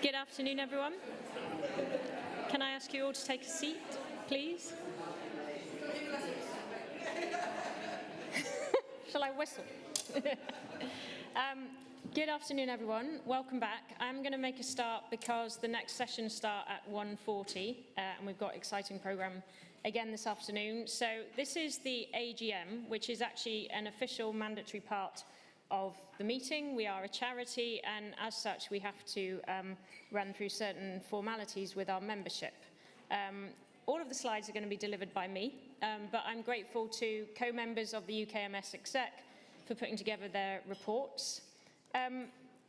Good afternoon, everyone. Can I ask you all to take a seat, please? Shall I whistle? Good afternoon, everyone. Welcome back. I'm going to make a start because the next sessions start at 1:40, and we've got an exciting programme again this afternoon. So this is the AGM, which is actually an official mandatory part of the meeting. We are a charity, and as such, we have to run through certain formalities with our membership. All of the slides are going to be delivered by me, but I'm grateful to co-members of the UKMS exec for putting together their reports.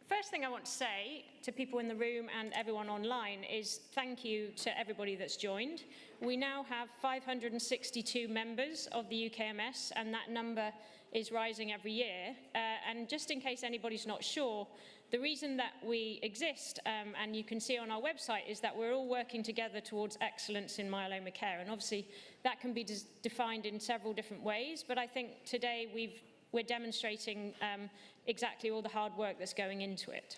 First thing I want to say to people in the room and everyone online is thank you to everybody that's joined. We now have 562 members of the UKMS, and that number is rising every year. And just in case anybody's not sure, the reason that we exist, and you can see on our website, is that we're all working together towards excellence in myeloma care. And obviously, that can be defined in several different ways, but I think today we're demonstrating exactly all the hard work that's going into it.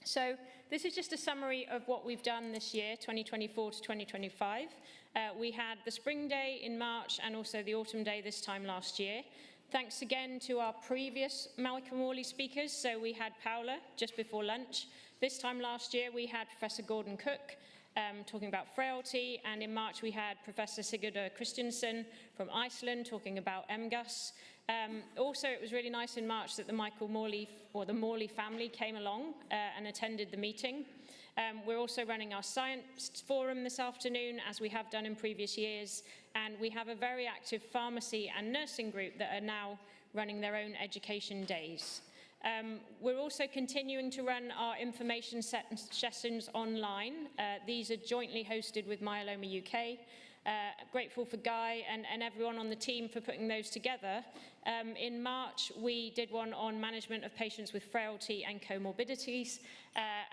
So this is just a summary of what we've done this year, 2024 to 2025. We had the Spring Day in March and also the Autumn Day this time last year. Thanks again to our previous Malcolm Morley speakers. So we had Paula just before lunch. This time last year we had Professor Gordon Cook talking about frailty, and in March we had Professor Sigurdur Kristjansson from Iceland talking about MGUS. Also, it was really nice in March that the Michael Morley, or the Morley family, came along and attended the meeting. We're also running our science forum this afternoon, as we have done in previous years, and we have a very active pharmacy and nursing group that are now running their own education days. We're also continuing to run our information sessions online. These are jointly hosted with Myeloma UK. Grateful for Guy and everyone on the team for putting those together. In March, we did one on management of patients with frailty and comorbidities.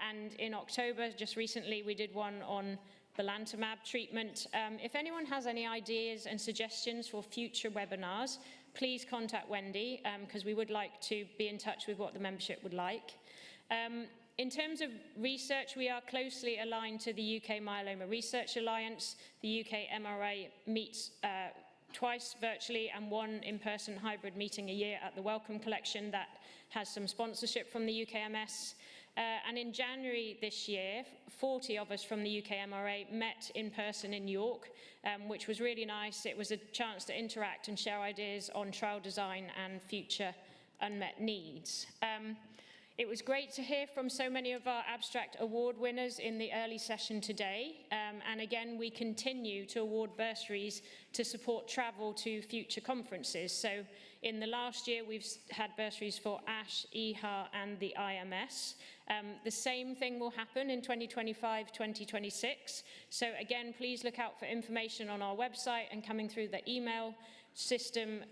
And in October, just recently, we did one on belantamab treatment. If anyone has any ideas and suggestions for future webinars, please contact Wendy, because we would like to be in touch with what the membership would like. In terms of research, we are closely aligned to the UK Myeloma Research Alliance. The UKMRA meets twice virtually and one in-person hybrid meeting a year at the Wellcome Collection that has some sponsorship from the UKMS. And in January this year, 40 of us from the UKMRA met in person in York, which was really nice. It was a chance to interact and share ideas on trial design and future unmet needs. It was great to hear from so many of our abstract award winners in the early session today. And again, we continue to award bursaries to support travel to future conferences. So in the last year, we've had bursaries for ASH, EHA, and the IMS. The same thing will happen in 2025-2026. So again, please look out for information on our website and coming through the email system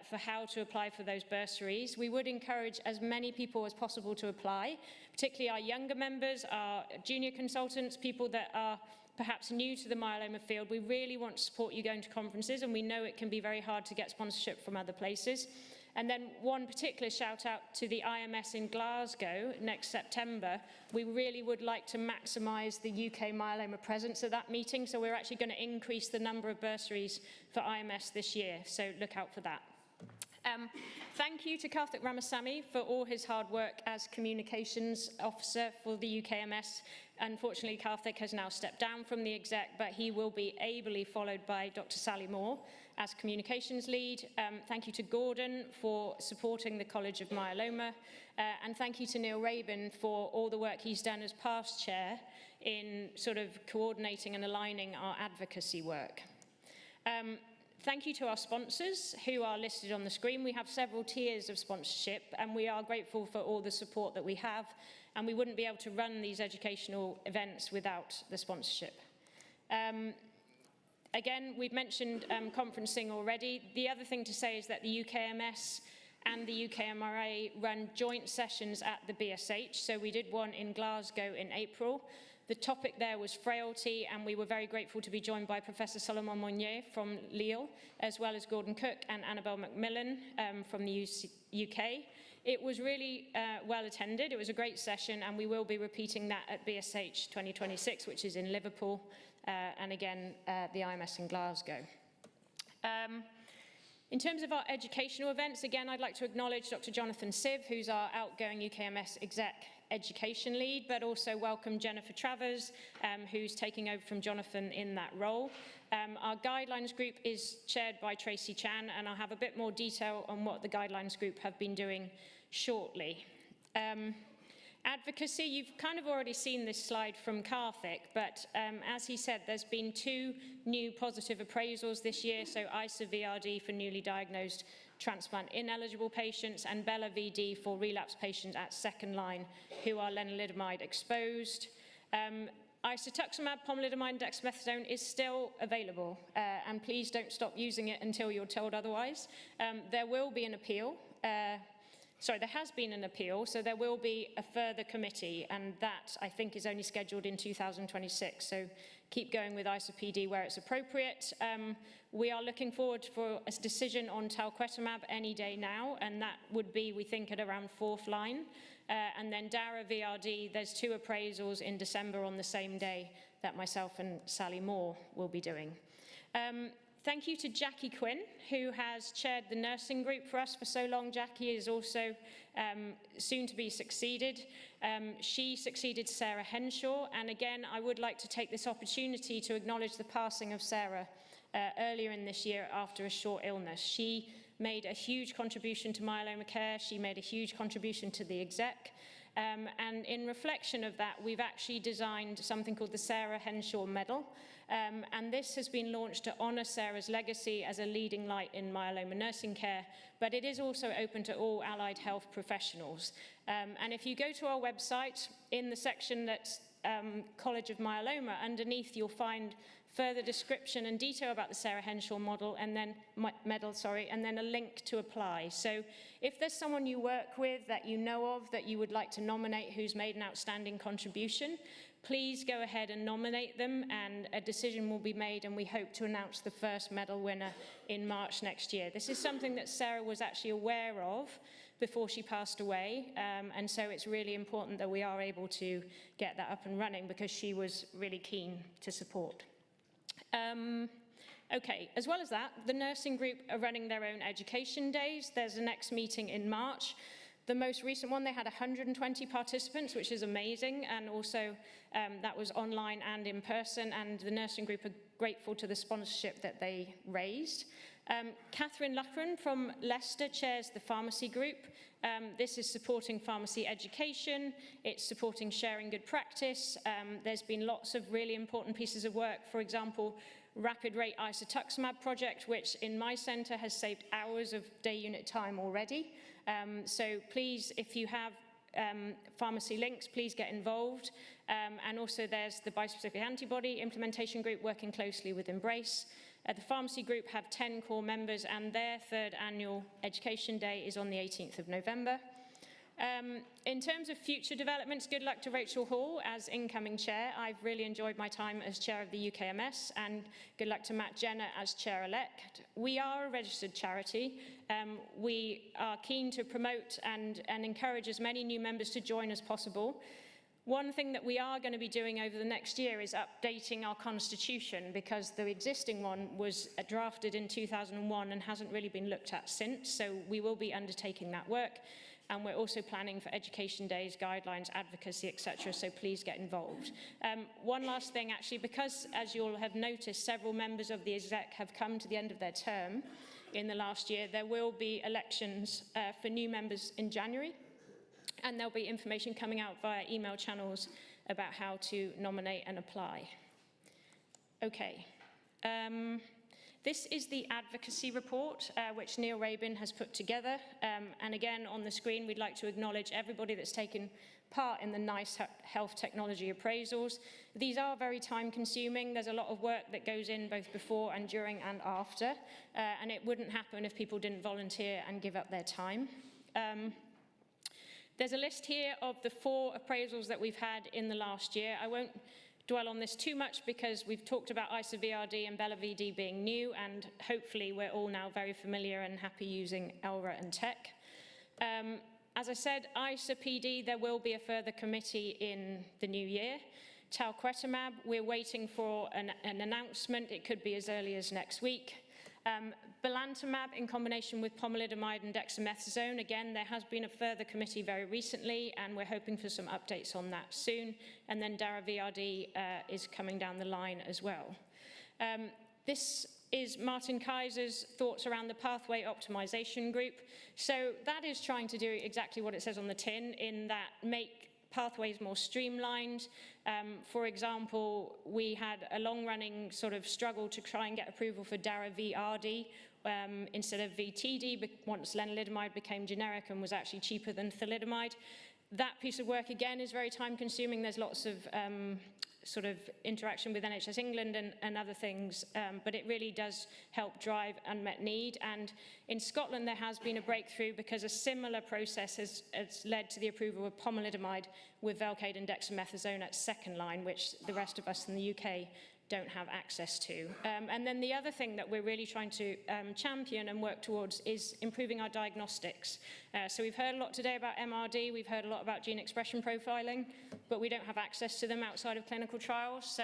for how to apply for those bursaries. We would encourage as many people as possible to apply, particularly our younger members, our junior consultants, people that are perhaps new to the myeloma field. We really want to support you going to conferences, and we know it can be very hard to get sponsorship from other places. And then one particular shout out to the IMS in Glasgow next September. We really would like to maximise the UK myeloma presence at that meeting, so we're actually going to increase the number of bursaries for IMS this year, so look out for that. Thank you to Karthik Ramasamy for all his hard work as Communications Officer for the UKMS. Unfortunately, Karthik has now stepped down from the exec, but he will be ably followed by Dr. Sally Moore as Communications Lead. Thank you to Gordon for supporting the College of Myeloma, and thank you to Neil Rabin for all the work he's done as past chair in sort of coordinating and aligning our advocacy work. Thank you to our sponsors who are listed on the screen. We have several tiers of sponsorship, and we are grateful for all the support that we have, and we wouldn't be able to run these educational events without the sponsorship. Again, we've mentioned conferencing already. The other thing to say is that the UKMS and the UKMRA run joint sessions at the BSH. So we did one in Glasgow in April. The topic there was frailty, and we were very grateful to be joined by Professor Solomon Monnier from Lille, as well as Gordon Cook and Annabelle Macmillan from the UK. It was really well attended. It was a great session, and we will be repeating that at BSH 2026, which is in Liverpool, and again, the IMS in Glasgow. In terms of our educational events, again, I'd like to acknowledge Dr. Jonathan Siv, who's our outgoing UKMS exec education lead, but also welcome Jennifer Travers, who's taking over from Jonathan in that role. Our guidelines group is chaired by Tracy Chan, and I'll have a bit more detail on what the guidelines group have been doing shortly. Advocacy, you've kind of already seen this slide from Karthik, but as he said, there's been 2 new positive appraisals this year, so ISA VRD for newly diagnosed transplant ineligible patients and Bella VD for relapsed patients at second line who are lenalidomide exposed. Isatuximab, pomalidomide, and dexamethasone is still available, and please don't stop using it until you're told otherwise. There will be an appeal. There has been an appeal, so there will be a further committee, and that, I think, is only scheduled in 2026. So keep going with ISA-PD where it's appropriate. We are looking forward for a decision on talquetamab any day now, and that would be, we think, at around 4th line. And then DARA VRD, there's 2 appraisals in December on the same day that myself and Sally Moore will be doing. Thank you to Jackie Quinn, who has chaired the nursing group for us for so long. Jackie is also soon to be succeeded. She succeeded Sarah Henshaw, and again, I would like to take this opportunity to acknowledge the passing of Sarah earlier in this year after a short illness. She made a huge contribution to myeloma care. She made a huge contribution to the exec. And in reflection of that, we've actually designed something called the Sarah Henshaw Medal. And this has been launched to honour Sarah's legacy as a leading light in myeloma nursing care, but it is also open to all allied health professionals. And if you go to our website, in the section that's College of Myeloma, underneath you'll find further description and detail about the Sarah Henshaw medal, and then a link to apply. So if there's someone you work with that you know of that you would like to nominate who's made an outstanding contribution, please go ahead and nominate them, and a decision will be made, and we hope to announce the first medal winner in March next year. This is something that Sarah was actually aware of before she passed away, and so it's really important that we are able to get that up and running because she was really keen to support. Okay, as well as that, the nursing group are running their own education days. There's a next meeting in March. The most recent one, they had 120 participants, which is amazing, and also that was online and in person, and the nursing group are grateful to the sponsorship that they raised. Catherine Luckran from Leicester chairs the pharmacy group. This is supporting pharmacy education, it's supporting sharing good practice. There's been lots of really important pieces of work, for example, rapid rate isatuximab project, which in my centre has saved hours of day unit time already. So please, if you have pharmacy links, please get involved. And also there's the bispecific antibody implementation group working closely with Embrace. The pharmacy group have 10 core members, and their 3rd annual education day is on the 18th of November. In terms of future developments, good luck to Rachel Hall as incoming chair. I've really enjoyed my time as chair of the UKMS, and good luck to Matt Jenner as chair-elect. We are a registered charity. We are keen to promote and encourage as many new members to join as possible. One thing that we are going to be doing over the next year is updating our constitution, because the existing one was drafted in 2001 and hasn't really been looked at since, so we will be undertaking that work. And we're also planning for education days, guidelines, advocacy, etc. So please get involved. One last thing, actually, because as you'll have noticed, several members of the exec have come to the end of their term in the last year. There will be elections for new members in January, and there'll be information coming out via email channels about how to nominate and apply. Okay. This is the advocacy report, which Neil Rabin has put together. And again, on the screen, we'd like to acknowledge everybody that's taken part in the NICE health technology appraisals. These are very time-consuming. There's a lot of work that goes in both before and during and after. And it wouldn't happen if people didn't volunteer and give up their time. There's a list here of the 4 appraisals that we've had in the last year. I won't dwell on this too much because we've talked about ISA VRD and Bella VD being new, and hopefully we're all now very familiar and happy using ELRA and TEC. As I said, ISA-PD, there will be a further committee in the new year. Talquetamab, we're waiting for an announcement. It could be as early as next week. Belantamab in combination with pomalidomide and dexamethasone. Again, there has been a further committee very recently, and we're hoping for some updates on that soon. And then Dara-VRD is coming down the line as well. This is Martin Kaiser's thoughts around the pathway optimization group. So that is trying to do exactly what it says on the tin, in that make pathways more streamlined. For example, we had a long-running sort of struggle to try and get approval for Dara-VRD instead of VTD, once lenalidomide became generic and was actually cheaper than thalidomide. That piece of work, again, is very time-consuming. There's lots of sort of interaction with NHS England and other things, but it really does help drive unmet need. And in Scotland, there has been a breakthrough because a similar process has led to the approval of pomalidomide with Velcade and dexamethasone at second line, which the rest of us in the UK don't have access to. And then the other thing that we're really trying to champion and work towards is improving our diagnostics. So we've heard a lot today about MRD, we've heard a lot about gene expression profiling, but we don't have access to them outside of clinical trials. So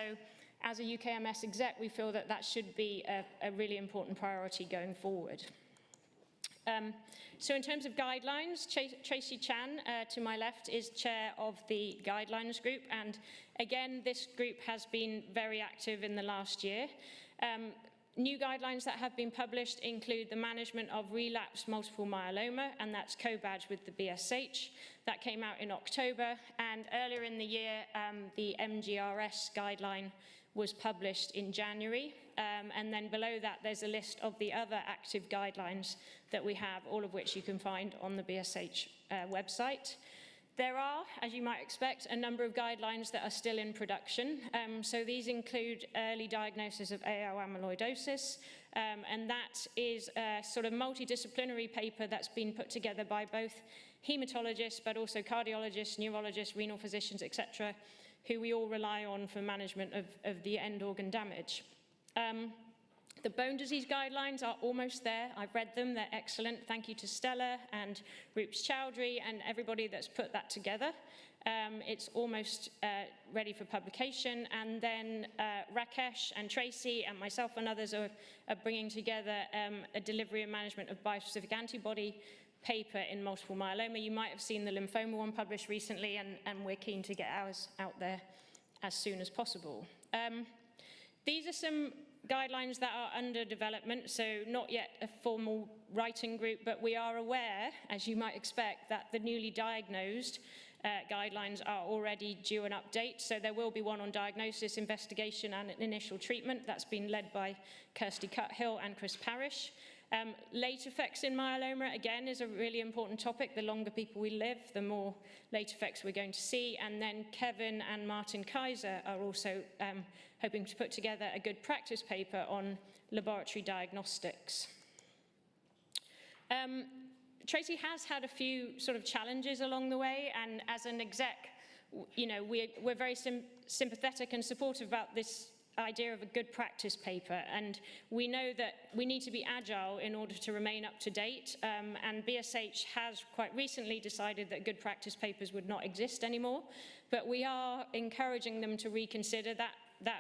as a UKMS exec, we feel that that should be a really important priority going forward. So in terms of guidelines, Tracy Chan, to my left, is chair of the guidelines group. And again, this group has been very active in the last year. New guidelines that have been published include the management of relapsed multiple myeloma, and that's co-badged with the BSH. That came out in October. And earlier in the year, the MGRS guideline was published in January. And then below that, there's a list of the other active guidelines that we have, all of which you can find on the BSH website. There are, as you might expect, a number of guidelines that are still in production. So these include early diagnosis of AL amyloidosis, and that is a sort of multidisciplinary paper that's been put together by both hematologists, but also cardiologists, neurologists, renal physicians, etc., who we all rely on for management of the end organ damage. The bone disease guidelines are almost there. I've read them, they're excellent. Thank you to Stella and Roops Chowdhury and everybody that's put that together. It's almost ready for publication. And then Rakesh and Tracy and myself and others are bringing together a delivery and management of bispecific antibody paper in multiple myeloma. You might have seen the lymphoma one published recently, and we're keen to get ours out there as soon as possible. These are some guidelines that are under development, so not yet a formal writing group, but we are aware, as you might expect, that the newly diagnosed guidelines are already due an update. So there will be one on diagnosis, investigation, and initial treatment. That's been led by Kirsty Cuthill and Chris Parrish. Late effects in myeloma, again, is a really important topic. The longer people we live, the more late effects we're going to see. And then Kevin and Martin Kaiser are also hoping to put together a good practice paper on laboratory diagnostics. Tracy has had a few sort of challenges along the way, and as an exec, you know, we're very sympathetic and supportive about this idea of a good practice paper, and we know that we need to be agile in order to remain up to date, and BSH has quite recently decided that good practice papers would not exist anymore, but we are encouraging them to reconsider that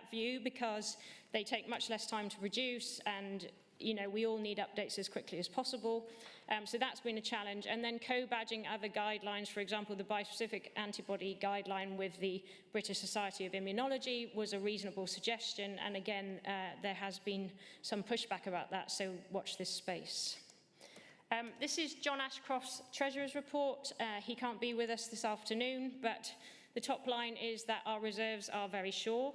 view because they take much less time to produce, and you know, we all need updates as quickly as possible. So that's been a challenge. And then co-badging other guidelines, for example, the bispecific antibody guideline with the British Society of Immunology was a reasonable suggestion. And again, there has been some pushback about that, so watch this space. This is John Ashcroft's Treasurer's report. He can't be with us this afternoon, but the top line is that our reserves are very sure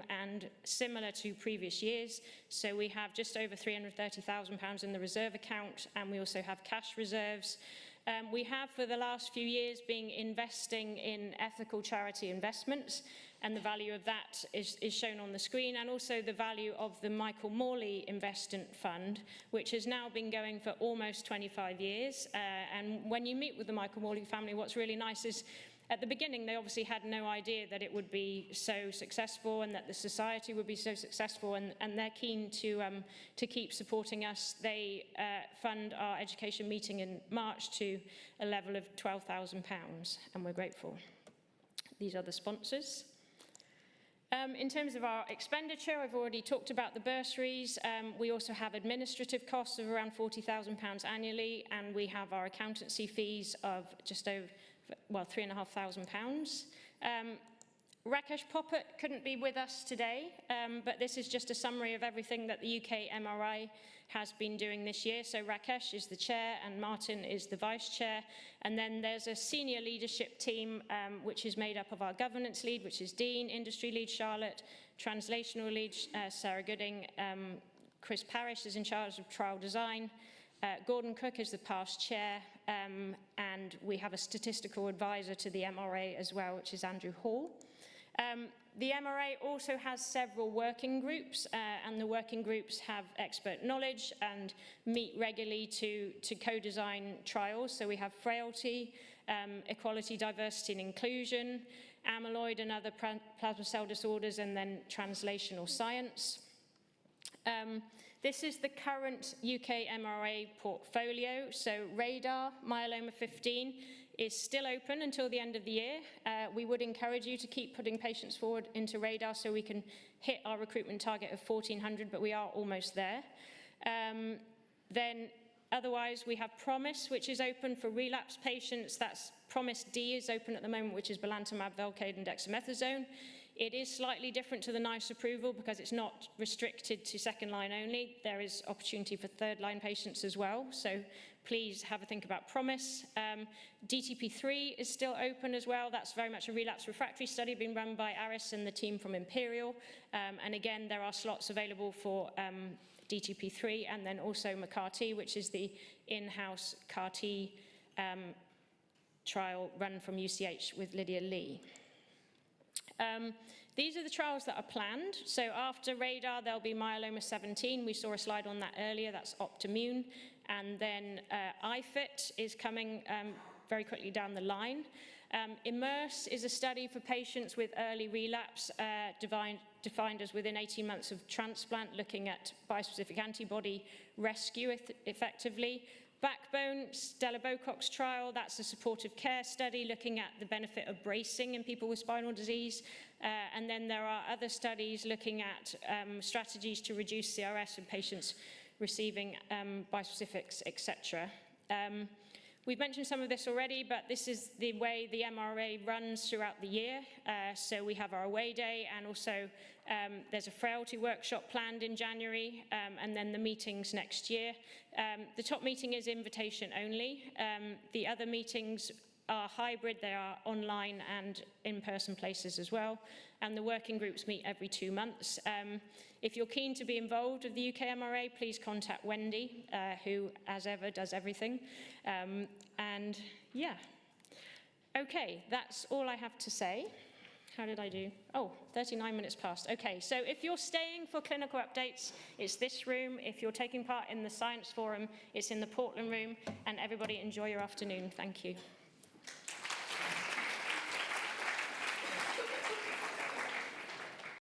and similar to previous years. So we have just over £330,000 in the reserve account, and we also have cash reserves. We have, for the last few years, been investing in ethical charity investments, and the value of that is shown on the screen, and also the value of the Michael Morley Investment Fund, which has now been going for almost 25 years. And when you meet with the Michael Morley family, what's really nice is At the beginning, they obviously had no idea that it would be so successful and that the society would be so successful, and they're keen to keep supporting us. They fund our education meeting in March to a level of £12,000, and we're grateful. These are the sponsors. In terms of our expenditure, I've already talked about the bursaries. We also have administrative costs of around £40,000 annually, and we have our accountancy fees of just over, well, £3,500. Rakesh Popat couldn't be with us today, but this is just a summary of everything that the UKMRI has been doing this year. So Rakesh is the chair and Martin is the vice chair. And then there's a senior leadership team, which is made up of our governance lead, which is Dean, industry lead Charlotte, translational lead Sarah Gooding, Chris Parrish is in charge of trial design, Gordon Cook is the past chair, and we have a statistical advisor to the MRA as well, which is Andrew Hall. The MRA also has several working groups, and the working groups have expert knowledge and meet regularly to co-design trials. So we have frailty, equality, diversity and inclusion, amyloid and other plasma cell disorders, and then translational science. This is the current UKMRA portfolio. So RADAR, myeloma 15, is still open until the end of the year. We would encourage you to keep putting patients forward into RADAR so we can hit our recruitment target of 1,400, but we are almost there. Then otherwise we have PROMISE, which is open for relapse patients. That's PROMISE D is open at the moment, which is belantamab, Velcade and dexamethasone. It is slightly different to the NICE approval because it's not restricted to second line only. There is opportunity for third line patients as well. So please have a think about PROMISE. DTP3 is still open as well. That's very much a relapse refractory study being run by Aris and the team from Imperial. And again, there are slots available for DTP3 and then also MCAR-T, which is the in-house CAR-T trial run from UCH with Lydia Lee. These are the trials that are planned. So after RADAR, there'll be myeloma 17. We saw a slide on that earlier. That's Optimmune. And then IFIT is coming very quickly down the line. IMMERSE is a study for patients with early relapse, defined as within 18 months of transplant, looking at bispecific antibody rescue effectively. Backbone, Stella Bocock's trial, that's a supportive care study looking at the benefit of bracing in people with spinal disease. And then there are other studies looking at strategies to reduce CRS in patients receiving bispecifics, etc. We've mentioned some of this already, but this is the way the MRA runs throughout the year. So we have our away day, and also there's a frailty workshop planned in January, and then the meetings next year. The top meeting is invitation only. The other meetings are hybrid. They are online and in-person places as well. And the working groups meet every 2 months. If you're keen to be involved with the UKMRA, please contact Wendy, who, as ever, does everything. And yeah. Okay, that's all I have to say. How did I do? Oh, 39 minutes past. Okay, so if you're staying for clinical updates, it's this room. If you're taking part in the science forum, it's in the Portland room. And everybody enjoy your afternoon. Thank you.